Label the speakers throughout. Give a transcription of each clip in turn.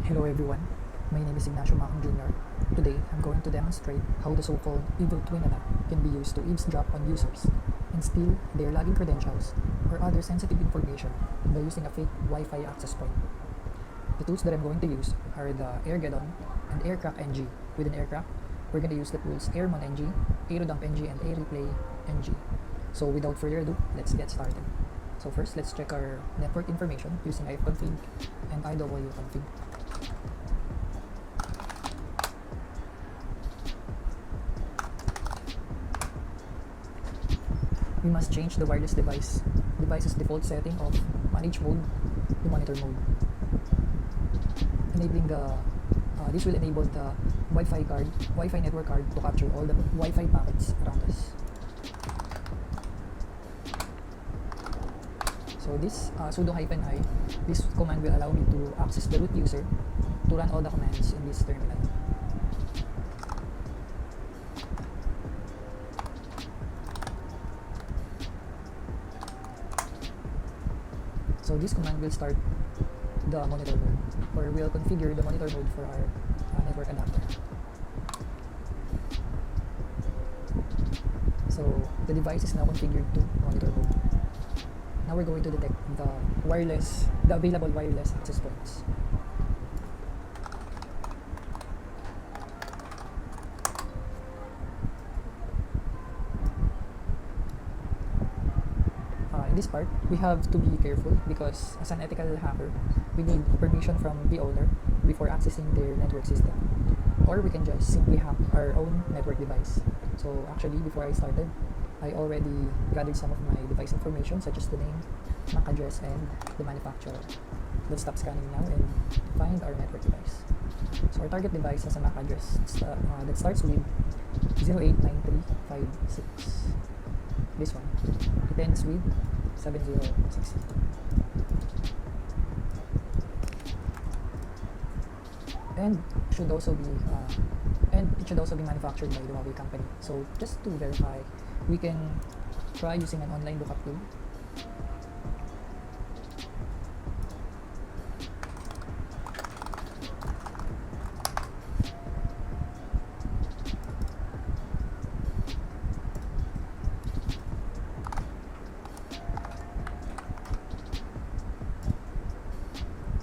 Speaker 1: Hello everyone, my name is Ignacio Macam Jr. Today, I'm going to demonstrate how the so-called evil twin attack can be used to eavesdrop on users and steal their login credentials or other sensitive information by using a fake Wi-Fi access point. The tools that I'm going to use are the AirGeddon and AirCrack NG. Within AirCrack, we're going to use the tools AirMon NG, AeroDump NG, and AirReplay NG. So without further ado, let's get started. So first, let's check our network information using ifconfig and iwconfig. We must change the wireless device's default setting of manage mode to monitor mode. Enabling this will enable the Wi-Fi network card to capture all the Wi-Fi packets around us. So this sudo-i, this command will allow me to access the root user to run all the commands in this terminal. So this command will start the monitor mode, or will configure the monitor mode for our network adapter. So the device is now configured to monitor mode. Now we're going to detect the available wireless access points. In this part, we have to be careful because as an ethical hacker, we need permission from the owner before accessing their network system. Or we can just simply hack our own network device. So actually, before I started, I already gathered some of my device information such as the name, MAC address, and the manufacturer. Let's stop scanning now and find our network device. So our target device has a MAC address that starts with 089356. This one. It ends with 7060. And it should also be manufactured by the Huawei company. So just to verify, we can try using an online lookup tool.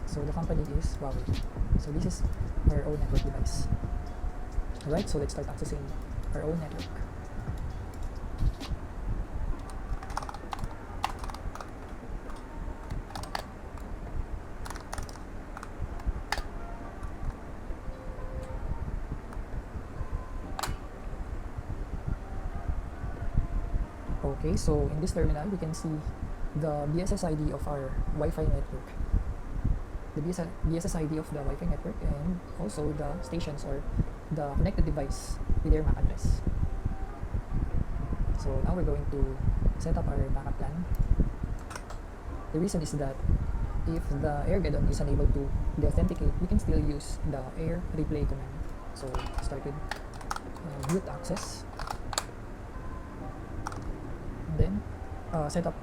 Speaker 1: So the company is Huawei. So this is our own network device. Alright, so let's start accessing our own network. Okay, so in this terminal, we can see the BSS ID of our Wi-Fi network. The BSS ID of the Wi-Fi network, and also the stations or the connected device with their MAC address. So now we're going to set up our backup plan. The reason is that if the AirGeddon is unable to deauthenticate, we can still use the AirReplay command. So start with root access, and then set up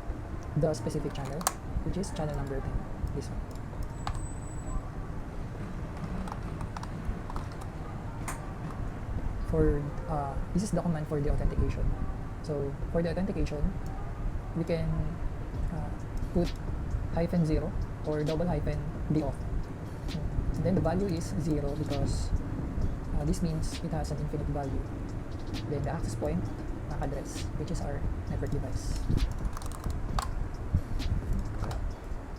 Speaker 1: the specific channel, which is channel number 10, this one. This is the command for the authentication. So for the authentication, we can put -0 or $-d off. And then the value is 0 because this means it has an infinite value. Then the access point, MAC address, which is our network device.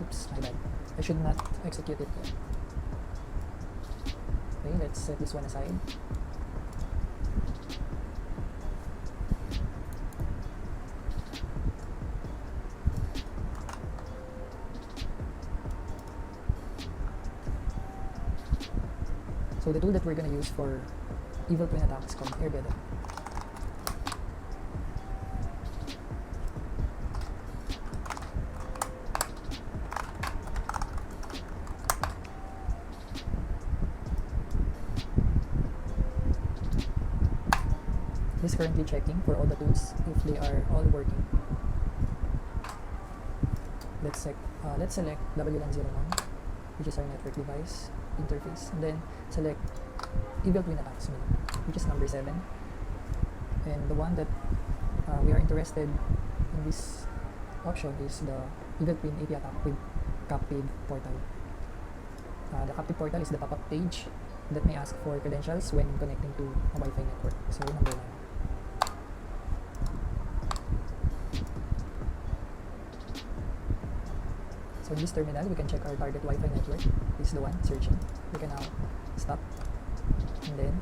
Speaker 1: Oops, my bad. I should not execute it. Okay, let's set this one aside. So the tool that we're going to use for evil twin attack is called AirGeddon. This is currently checking for all the tools if they are all working. Let's select WLAN 01. which is our network device interface, and then select Evil Twin Attacks menu, which is number 7. And the one that we are interested in this option is the Evil Twin AP attack with captive portal. The captive portal is the pop-up page that may ask for credentials when connecting to a Wi-Fi network. So number 9. So in this terminal, we can check our target Wi-Fi network. This is the one searching. We can now stop and then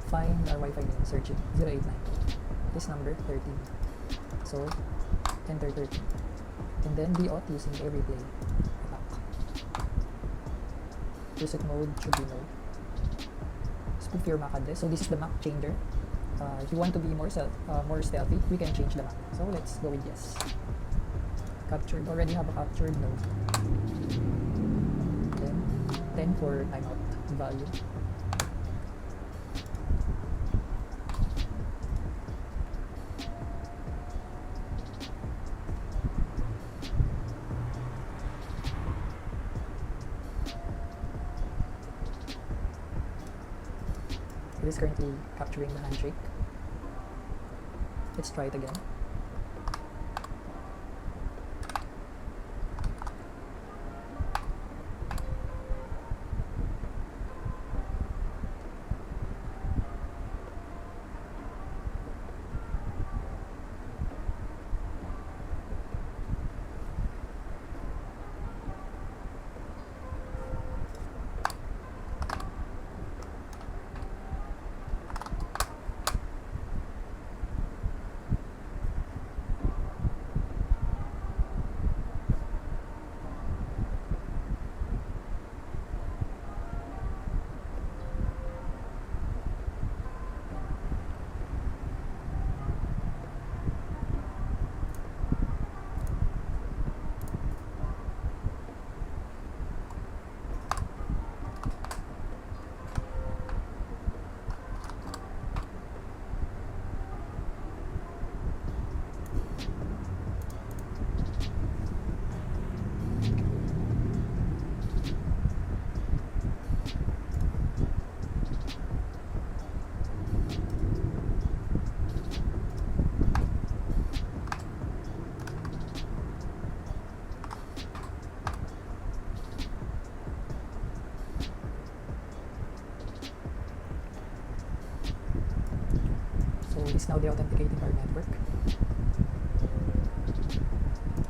Speaker 1: find our Wi-Fi name searching 089. This number 13. So enter 13 and then be auth using a replay attack. Reset mode should be no. Spoof your MAC address. So this is the MAC changer. If you want to be more stealthy, we can change the MAC. So let's go with yes. Captured. Already have a captured no. Then 10 for timeout value. It is currently capturing the handshake. Let's try it again. So it is now de-authenticating our network.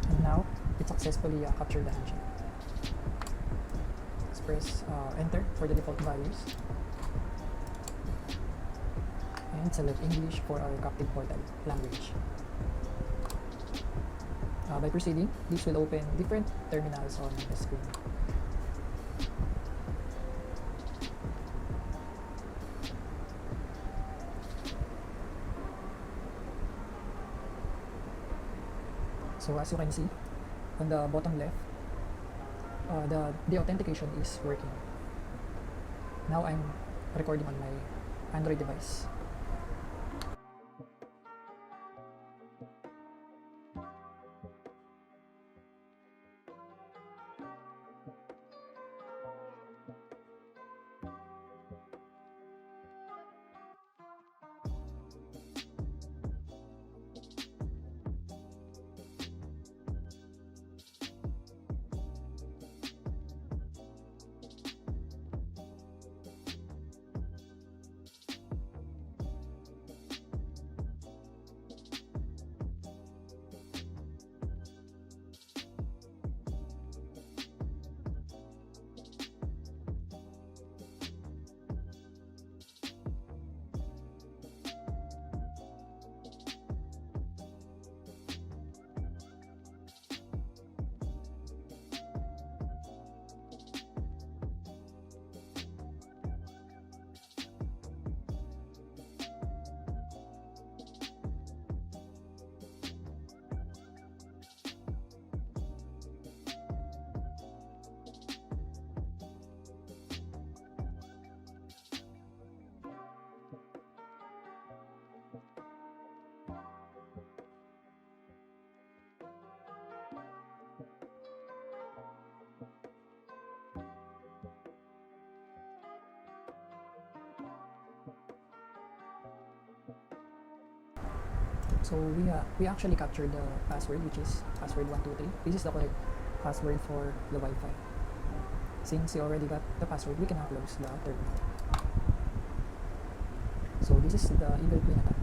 Speaker 1: And now, it successfully captured the handshake. Let's press enter for the default values. And select English for our captive portal language. By proceeding, this will open different terminals on the screen. So as you can see, on the bottom left, the authentication is working. Now I'm recording on my Android device. So we actually captured the password, which is password 123. This is the correct password for the Wi-Fi. Since you already got the password, we can now close the terminal. So this is the evil twin attack.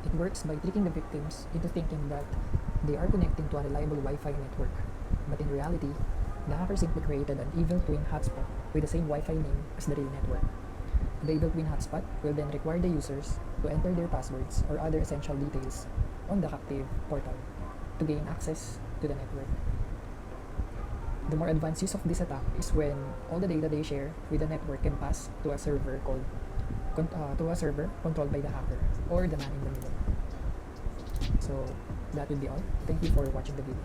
Speaker 1: It works by tricking the victims into thinking that they are connecting to a reliable Wi-Fi network. But in reality, the hacker simply created an evil twin hotspot with the same Wi-Fi name as the real network. The evil twin hotspot will then require the users to enter their passwords or other essential details on the captive portal to gain access to the network. The more advanced use of this attack is when all the data they share with the network can pass to a server controlled by the hacker or the man in the middle. So that will be all. Thank you for watching the video.